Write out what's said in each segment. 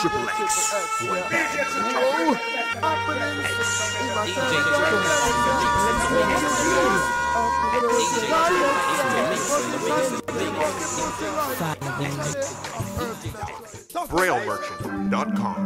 Triple X. One man. BrailleMerchant.com.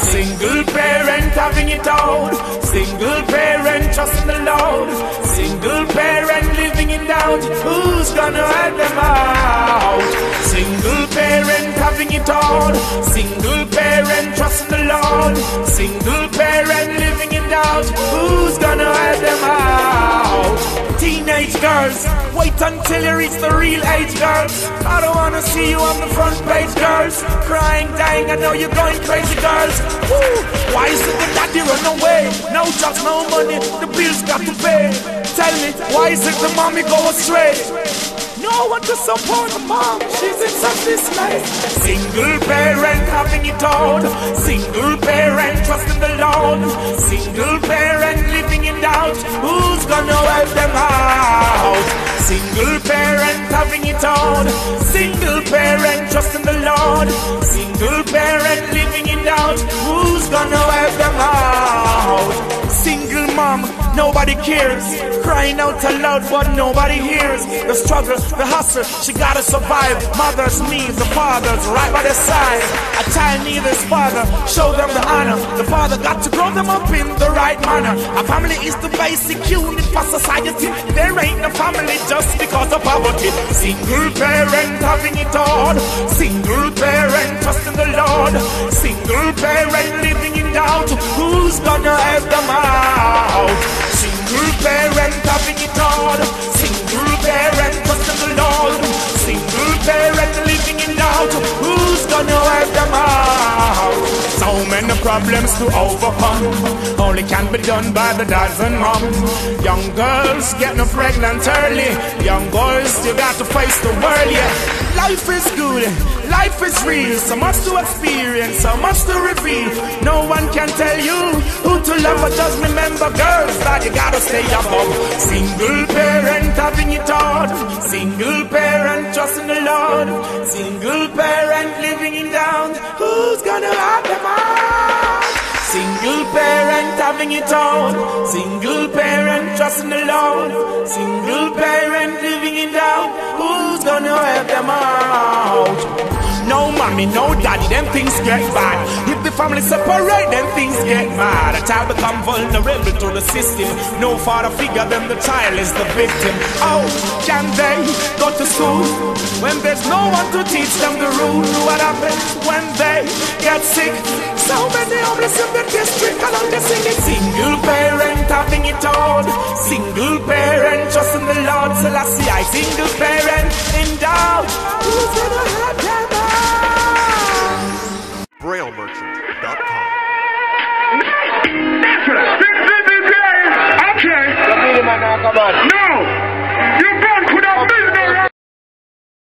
Single parent having it out. Single parent trusting the Lord. Single parent living in doubt. Who's gonna help them out? Single parent having it all. Single parent trusting the Lord. Single parent living in doubt. Who's gonna help them out? Teenage girls, wait until you reach the real age, girls. I don't wanna see you on the front page, girls. Crying, dying, I know you're going crazy, girls. Woo. Why is it the daddy run away? No jobs, no money, the bills got to pay. Tell me, why is it the mommy go astray? No one to support the mom, she's in some dismay. Single parent having it all. Single parent trusting the Lord. Single parent living in doubt. Who's gonna help them out? Single parent having it all. Single parent trusting the Lord. Single parent living in doubt. Who's gonna help them out? Single mom, nobody cares. Crying out aloud but nobody hears. The struggle, the hustle, she gotta survive. Mother's needs, the father's right by their side. A child needs his father, show them the honor. The father got to grow them up in the right manner. A family is the basic unit for society. There ain't no family just because of poverty. Single parent having it all. Single parent trusting the Lord. Single parent living in doubt. Who's gonna help them out? Single parent having it all. Single parent trusting the Lord. Single parent living in doubt. Who's gonna help them out? So many problems to overcome. Only can be done by the dads and moms. Young girls getting pregnant early. Young boys, you got to face the world, yeah. Life is good, life is real. So much to experience, so much to reveal. No one can tell you who to love, but just remember, girls, that you gotta stay above. Single parent having it all. Single parent trusting the Lord. Single parent living in doubt. Who's gonna help them out? Single parent having it all. Single parent trusting the Lord. Single parent living in doubt. Who's gonna help them out? No mommy, no daddy, them things get bad. If the family separate, then things get mad. A child become vulnerable to the system. No father figure, then the child is the victim. Oh, can they go to school when there's no one to teach them the rule? What happens when they get sick? So many homeless in the district, and I'm just singing. Single parent having it all. Single parent trusting the Lord. Selassie, I single parent in doubt. Who's gonna help them out? BrailleMerchant.com. Natural.